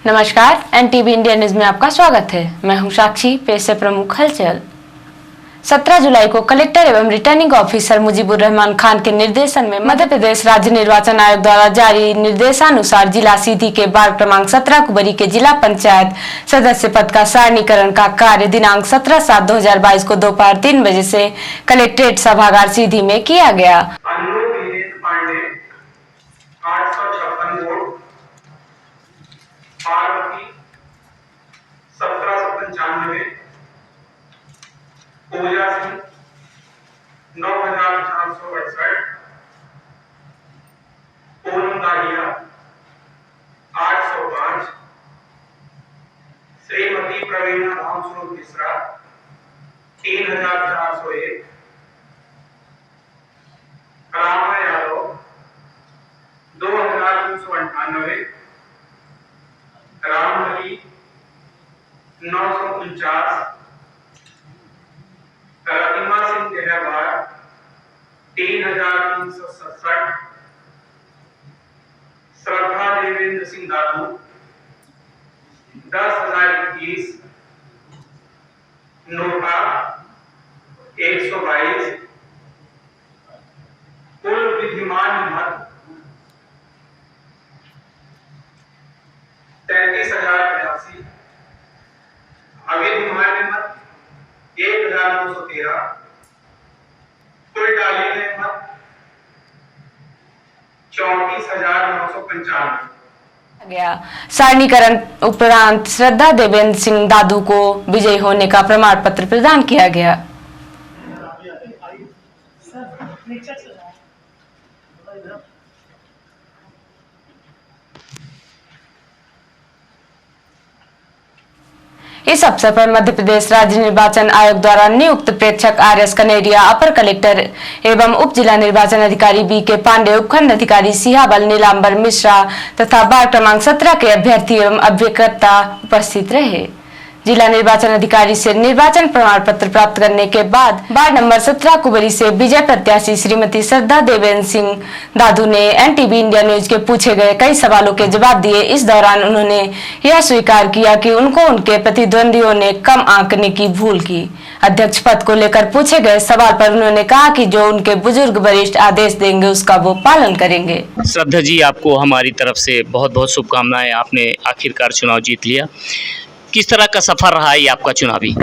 नमस्कार, NTV India news में आपका स्वागत है। मैं हूं साक्षी। पेश से प्रमुख हलचल। 17 जुलाई को कलेक्टर एवं रिटर्निंग ऑफिसर मुजीबुर रहमान खान के निर्देशन में मध्य प्रदेश राज्य निर्वाचन आयोग द्वारा जारी निर्देशानुसार जिला सीधी के वार्ड क्रमांक 17 कुबरी के जिला पंचायत सदस्य पद का सारणीकरण का कार्य दिनांक 17/7/2022 को दोपहर 3 बजे से कलेक्ट्रेट सभागार सीधी में किया गया। 1795, पूजा सिंह 9468, पूनम दाहिया 805, श्रीमती प्रवीणा रामस्वरूप मिश्रा 3401, रामा यादव 2398, रामहरी 949, प्रतिमा सिंह गहरवार 3367, श्रद्धा देवेंद्र सिंह दादू 10,021, नोटा 122, कुल विद्यमान मत 33,082, अविद्यमान मत 1,913, कुल डाले गए मत 34,995 गया। सारणीकरण उपरांत श्रद्धा देवेंद्र सिंह दादू को विजयी होने का प्रमाण पत्र प्रदान किया गया। इस अवसर पर मध्य प्रदेश राज्य निर्वाचन आयोग द्वारा नियुक्त प्रेक्षक आर.एस. कनेरिया, अपर कलेक्टर एवं उप जिला निर्वाचन अधिकारी बी.के. पांडे, उपखंड अधिकारी सिहाबल नीलांबर मिश्रा तथा वार्ड क्रमांक 17 के अभ्यर्थी एवं अभिकर्ता उपस्थित रहे। जिला निर्वाचन अधिकारी से निर्वाचन प्रमाण पत्र प्राप्त करने के बाद वार्ड नंबर 17 कुबरी से विजय प्रत्याशी श्रीमती श्रद्धा देवेंद्र सिंह दादू ने एनटीवी इंडिया न्यूज के पूछे गए कई सवालों के जवाब दिए। इस दौरान उन्होंने यह स्वीकार किया कि उनको उनके प्रतिद्वंदियों ने कम आंकने की भूल की। अध्यक्ष पद को लेकर पूछे गए सवाल पर उन्होंने कहा कि जो उनके बुजुर्ग वरिष्ठ आदेश देंगे उसका वो पालन करेंगे। श्रद्धा जी, आपको हमारी तरफ से बहुत बहुत शुभकामनाएं। आपने आखिरकार चुनाव जीत लिया। किस तरह का सफर रहा है आपका चुनावी?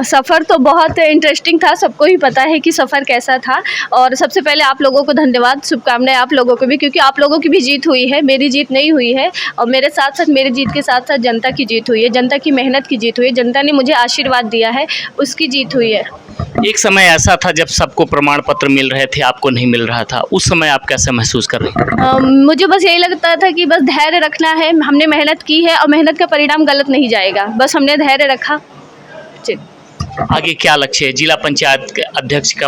सफ़र तो बहुत इंटरेस्टिंग था, सबको ही पता है कि सफ़र कैसा था। और सबसे पहले आप लोगों को धन्यवाद, शुभकामनाएं आप लोगों को भी, क्योंकि आप लोगों की भी जीत हुई है, मेरी जीत नहीं हुई है। और मेरे साथ साथ मेरी जीत के साथ साथ जनता की जीत हुई है, जनता की मेहनत की जीत हुई है, जनता ने मुझे आशीर्वाद दिया है, उसकी जीत हुई है। एक समय ऐसा था जब सबको प्रमाण पत्र मिल रहे थे, आपको नहीं मिल रहा था, उस समय आप कैसे महसूस कर रहे? मुझे बस यही लगता था कि बस धैर्य रखना है, हमने मेहनत की है और मेहनत का परिणाम गलत नहीं जाएगा, बस हमने धैर्य रखा। आगे क्या लक्ष्य है? जिला पंचायत के अध्यक्ष का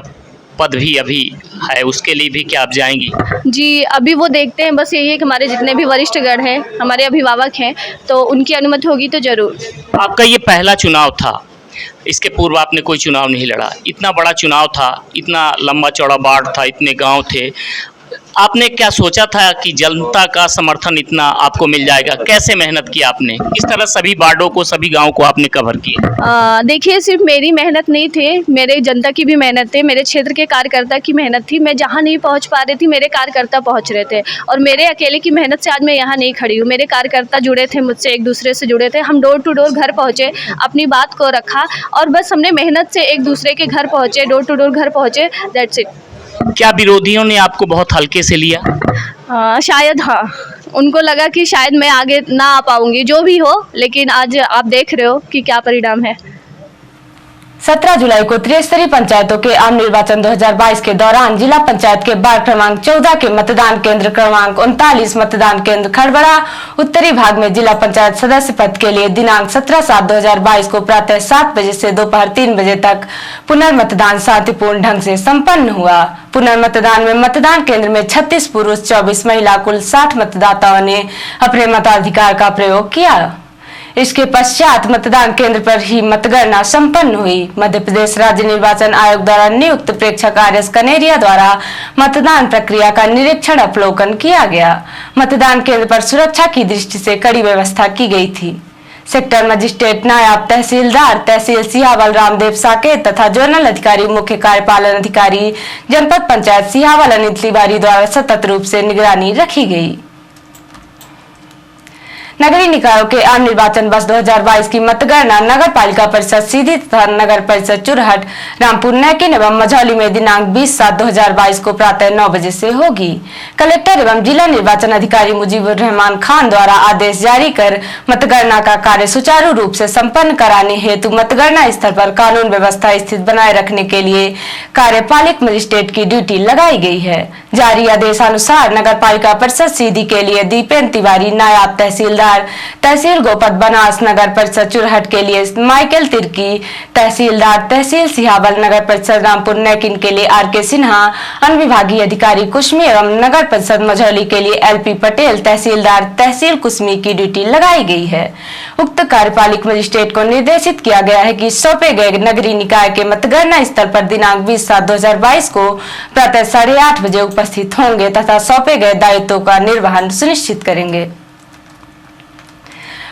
पद भी अभी है, उसके लिए भी क्या आप जाएंगी? जी, अभी वो देखते हैं, बस यही है कि हमारे जितने भी वरिष्ठगण हैं, हमारे अभिभावक हैं, तो उनकी अनुमति होगी तो जरूर। आपका ये पहला चुनाव था, इसके पूर्व आपने कोई चुनाव नहीं लड़ा। इतना बड़ा चुनाव था, इतना लंबा चौड़ा वार्ड था, इतने गांव थे, आपने क्या सोचा था कि जनता का समर्थन इतना आपको मिल जाएगा? कैसे मेहनत की आपने? किस तरह सभी वार्डों को, सभी गांव को आपने कवर किया? देखिए, सिर्फ मेरी मेहनत नहीं थी, मेरे जनता की भी मेहनत थी, मेरे क्षेत्र के कार्यकर्ता की मेहनत थी। मैं जहां नहीं पहुंच पा रही थी, मेरे कार्यकर्ता पहुंच रहे थे, और मेरे अकेले की मेहनत से आज मैं यहाँ नहीं खड़ी हूँ। मेरे कार्यकर्ता जुड़े थे मुझसे, एक दूसरे से जुड़े थे, हम डोर टू डोर घर पहुँचे, अपनी बात को रखा और बस हमने मेहनत से एक दूसरे के घर पहुँचे, डोर टू डोर घर पहुँचे, दैट्स इट। क्या विरोधियों ने आपको बहुत हल्के से लिया? शायद हाँ, उनको लगा कि शायद मैं आगे ना आ पाऊंगी, जो भी हो, लेकिन आज आप देख रहे हो कि क्या परिणाम है। 17 जुलाई को त्रिस्तरीय पंचायतों के आम निर्वाचन 2022 के दौरान जिला पंचायत के वार्ड क्रमांक 14 के मतदान केंद्र क्रमांक 39 मतदान केंद्र खड़बड़ा उत्तरी भाग में जिला पंचायत सदस्य पद के लिए दिनांक 17/7/2022 को प्रातः 7 बजे से दोपहर 3 बजे तक पुनर्मतदान शांतिपूर्ण ढंग से संपन्न हुआ। पुनर्मतदान में मतदान केंद्र में 36 पुरुष 24 महिला कुल 60 मतदाताओं ने अपने मताधिकार का प्रयोग किया। इसके पश्चात मतदान केंद्र पर ही मतगणना संपन्न हुई। मध्य प्रदेश राज्य निर्वाचन आयोग द्वारा नियुक्त प्रेक्षक आर.एस. कनेरिया द्वारा मतदान प्रक्रिया का निरीक्षण अवलोकन किया गया। मतदान केंद्र पर सुरक्षा की दृष्टि से कड़ी व्यवस्था की गई थी। सेक्टर मजिस्ट्रेट, नायब तहसीलदार, तहसील सिहावल रामदेव साकेत तथा जोनल अधिकारी, मुख्य कार्यपालन अधिकारी, जनपद पंचायत सिहावल अनिल तिवारी द्वारा सतत रूप से निगरानी रखी गई। नगरीय निकायों के आम निर्वाचन वर्ष 2022 की मतगणना नगर पालिका परिषद सीधी तथा नगर परिषद चुरहट, रामपुर नैकिन एवं मझौली में दिनांक 20/7/2022 को प्रातः 9 बजे से होगी। कलेक्टर एवं जिला निर्वाचन अधिकारी मुजीबुर रहमान खान द्वारा आदेश जारी कर मतगणना का कार्य सुचारू रूप से संपन्न कराने हेतु मतगणना स्थल पर कानून व्यवस्था स्थित बनाए रखने के लिए कार्यपालिक मजिस्ट्रेट की ड्यूटी लगाई गई है। जारी आदेशानुसार नगर पालिका परिषद सीधी के लिए दीपेन तिवारी, नायब तहसीलदार, तहसील गोपत बनास, नगर परिषद चुरहट के लिए माइकल तिर्की, तहसीलदार, तहसील सिहावल, नगर परिषद रामपुर नैकिन के लिए आर.के. सिन्हा, अनुविभागीय अधिकारी कुश्मी एवं नगर परिषद मझौली के लिए एल.पी. पटेल, तहसीलदार, तहसील कुश्मी की ड्यूटी लगाई गई है। उक्त कार्यपालिक मजिस्ट्रेट को निर्देशित किया गया है कि सौंपे गए नगरीय निकाय के मतगणना स्थल पर दिनांक 20/7/2022 को प्रातः 8:30 बजे उपस्थित होंगे तथा सौंपे गए दायित्वों का निर्वहन सुनिश्चित करेंगे।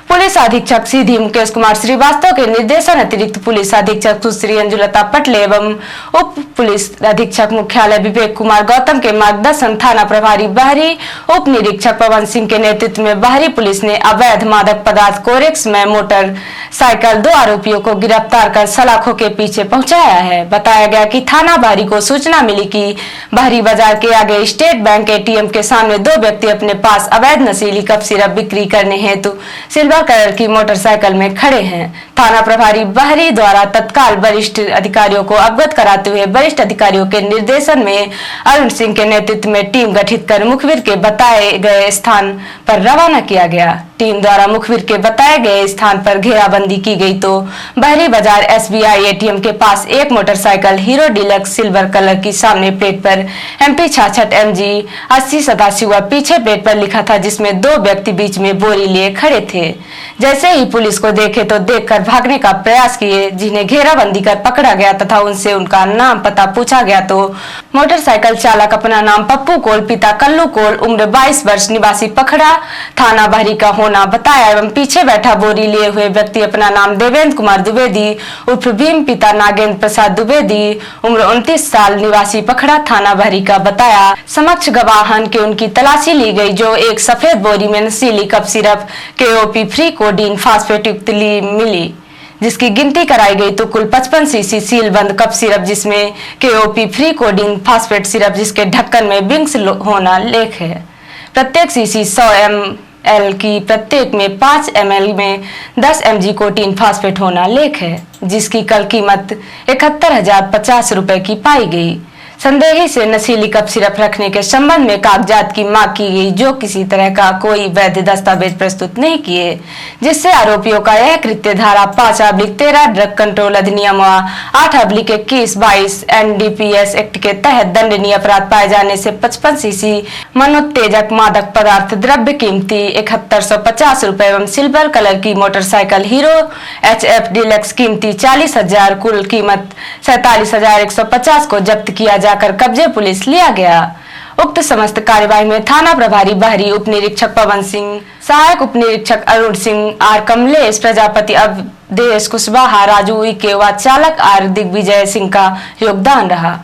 पुलिस अधीक्षक सीधी मुकेश कुमार श्रीवास्तव के निर्देशन अतिरिक्त पुलिस अधीक्षक सुश्री अंजुलता पटले एवं उप पुलिस अधीक्षक मुख्यालय विवेक कुमार गौतम के मार्गदर्शन थाना प्रभारी बाहरी उप निरीक्षक पवन सिंह के नेतृत्व में बाहरी पुलिस ने अवैध मादक पदार्थ कोरेक्स में मोटर साइकिल 2 आरोपियों को गिरफ्तार कर सलाखों के पीछे पहुंचाया है। बताया गया कि थाना बाहरी को सूचना मिली कि बाहरी बाजार के आगे स्टेट बैंक एटीएम के सामने 2 व्यक्ति अपने पास अवैध नशीली कप सिरप बिक्री करने हेतु सिल्वर कलर की मोटरसाइकिल में खड़े हैं। थाना प्रभारी बाहरी द्वारा तत्काल वरिष्ठ अधिकारियों को अवगत कराते हुए वरिष्ठ अधिकारियों के निर्देशन में अरुण सिंह के नेतृत्व में टीम गठित कर मुखबिर के बताए गए स्थान पर रवाना किया गया। टीम द्वारा मुखबिर के बताए गए स्थान पर घेराबंदी की गई तो बाहरी बाजार SBI एटीएम के पास एक motorcycle hero deluxe silver colour की सामने प्लेट पर MP 66 MG 8087 व पीछे प्लेट पर लिखा था, जिसमें 2 व्यक्ति बीच में बोरी लिए खड़े थे। जैसे ही पुलिस को देखे तो देखकर भागने का प्रयास किए, जिन्हें घेराबंदी कर पकड़ा गया तथा उनसे उनका नाम पता पूछा गया तो मोटरसाइकिल चालक अपना नाम पप्पू कोल, पिता कल्लू कोल, उम्र 22 वर्ष, निवासी पखड़ा, थाना बाहरी का होना बताया एवं पीछे बैठा बोरी लिए हुए व्यक्ति अपना नाम देवेंद्र कुमार द्विवेदी उर्फ भीम, पिता नागेंद्र प्रसाद द्विवेदी, उम्र 29 साल, निवासी पखड़ा, थाना बाहरी का बताया। समक्ष गवाहन के उनकी तलाशी ली गई, जो एक सफेद बोरी में नशीली cup syrup KOP free codeine phosphate युक्त मिली, जिसकी गिनती कराई गई तो कुल 55 सीसी सील बंद कप सिरप, जिसमें KOP free codeine phosphate syrup जिसके ढक्कन में बिंग्स होना लेख है। प्रत्येक सीसी 100 ml की, प्रत्येक में 5 ml में 10 mg कोटीन फास्फेट होना लेख है, जिसकी कल कीमत 71,050 रुपए की पाई गई। संदेही से नशीली कप सिरप रखने के संबंध में कागजात की मांग की गई, जो किसी तरह का कोई वैध दस्तावेज प्रस्तुत नहीं किए, जिससे आरोपियों का यह कृत्य धारा 5/13 ड्रग कंट्रोल अधिनियम 8/21/22 NDPS एक्ट के तहत दंडनीय अपराध पाए जाने से 55 सीसी मनोत्तेजक मादक पदार्थ द्रव्य कीमती 7150 रुपए एवं सिल्वर कलर की मोटरसाइकिल हीरो HF डिलक्स कीमती 40,000, कुल कीमत 47,150 को जब्त किया जाकर कब्जे पुलिस लिया गया। उक्त समस्त कार्यवाही में थाना प्रभारी बाहरी उप निरीक्षक पवन सिंह, सहायक उप निरीक्षक अरुण सिंह, आर कमलेश प्रजापति, अवधेश कुशवाहा, राजू उइके व चालक आर दिग्विजय सिंह का योगदान रहा।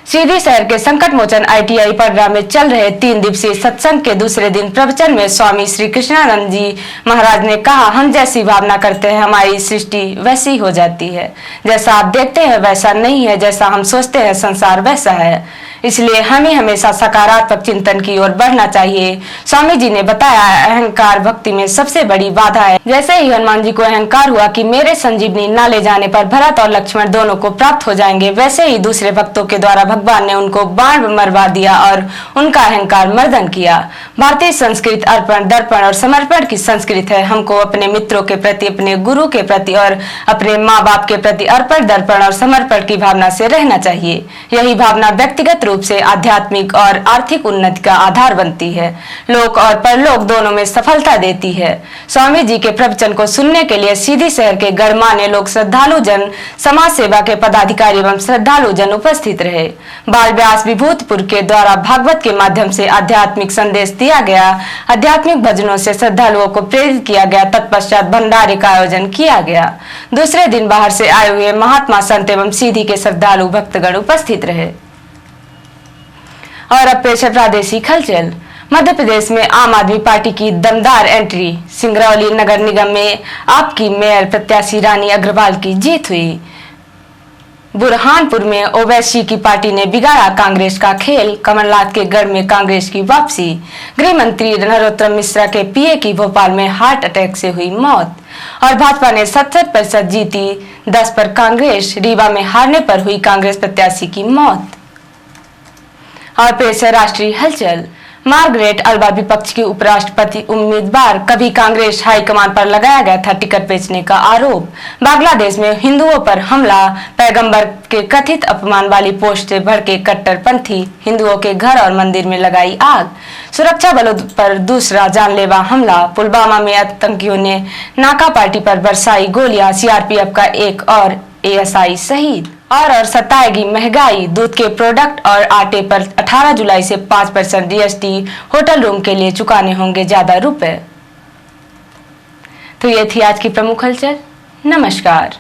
सीधी शहर के संकट मोचन ITI पडरा में चल रहे 3 दिवसीय सत्संग के दूसरे दिन प्रवचन में स्वामी श्री कृष्णानंद जी महाराज ने कहा, हम जैसी भावना करते हैं हमारी सृष्टि वैसी हो जाती है। जैसा आप देखते हैं वैसा नहीं है, जैसा हम सोचते हैं संसार वैसा है। इसलिए हमें हमेशा सकारात्मक चिंतन की ओर बढ़ना चाहिए। स्वामी जी ने बताया, अहंकार भक्ति में सबसे बड़ी बाधा है। जैसे ही हनुमान जी को अहंकार हुआ कि मेरे संजीवनी न ले जाने पर भरत और लक्ष्मण दोनों को प्राप्त हो जाएंगे, वैसे ही दूसरे भक्तों के द्वारा भगवान ने उनको बाण मरवा दिया और उनका अहंकार मर्दन किया। भारतीय संस्कृत अर्पण, दर्पण और समर्पण की संस्कृत है। हमको अपने मित्रों के प्रति, अपने गुरु के प्रति और अपने माँ बाप के प्रति अर्पण, दर्पण और समर्पण की भावना से रहना चाहिए। यही भावना व्यक्तिगत रूप से आध्यात्मिक और आर्थिक उन्नति का आधार बनती है, लोक और परलोक दोनों में सफलता देती है। स्वामी जी के प्रवचन को सुनने के लिए सीधी शहर के गणमान्य लोग, श्रद्धालु जन, समाज सेवा के पदाधिकारी एवं श्रद्धालु जन उपस्थित रहे। बाल व्यास विभूतिपुर के द्वारा भागवत के माध्यम से आध्यात्मिक संदेश दिया गया। आध्यात्मिक भजनों से श्रद्धालुओं को प्रेरित किया गया। तत्पश्चात भंडारे का आयोजन किया गया। दूसरे दिन बाहर से आए हुए महात्मा, संत एवं सीधी के श्रद्धालु भक्तगण उपस्थित रहे। और अब पेश है प्रादेशिक हलचल। मध्य प्रदेश में आम आदमी पार्टी की दमदार एंट्री। सिंगरौली नगर निगम में आपकी मेयर प्रत्याशी रानी अग्रवाल की जीत हुई। बुरहानपुर में ओवैसी की पार्टी ने बिगाड़ा कांग्रेस का खेल। कमलनाथ के गढ़ में कांग्रेस की वापसी। गृह मंत्री नरोत्तम मिश्रा के पीए की भोपाल में हार्ट अटैक से हुई मौत। और भाजपा ने 70% जीती, 10 पर कांग्रेस। रीवा में हारने पर हुई कांग्रेस प्रत्याशी की मौत। और पेश है राष्ट्रीय हलचल। मार्गरेट अल्बा विपक्ष की उपराष्ट्रपति उम्मीदवार। कभी कांग्रेस हाईकमान पर लगाया गया था टिकट बेचने का आरोप। बांग्लादेश में हिंदुओं पर हमला। पैगंबर के कथित अपमान वाली पोस्ट से भड़के कट्टरपंथी हिंदुओं के घर और मंदिर में लगाई आग। सुरक्षा बलों पर दूसरा जानलेवा हमला। पुलवामा में आतंकियों ने नाका पार्टी पर बरसाई गोलियां। सीआरपीएफ का एक और एएसआई शहीद। और सताएगी महंगाई। दूध के प्रोडक्ट और आटे पर 18 जुलाई से 5% जीएसटी। होटल रूम के लिए चुकाने होंगे ज्यादा रुपए। तो ये थी आज की प्रमुख हलचल। नमस्कार।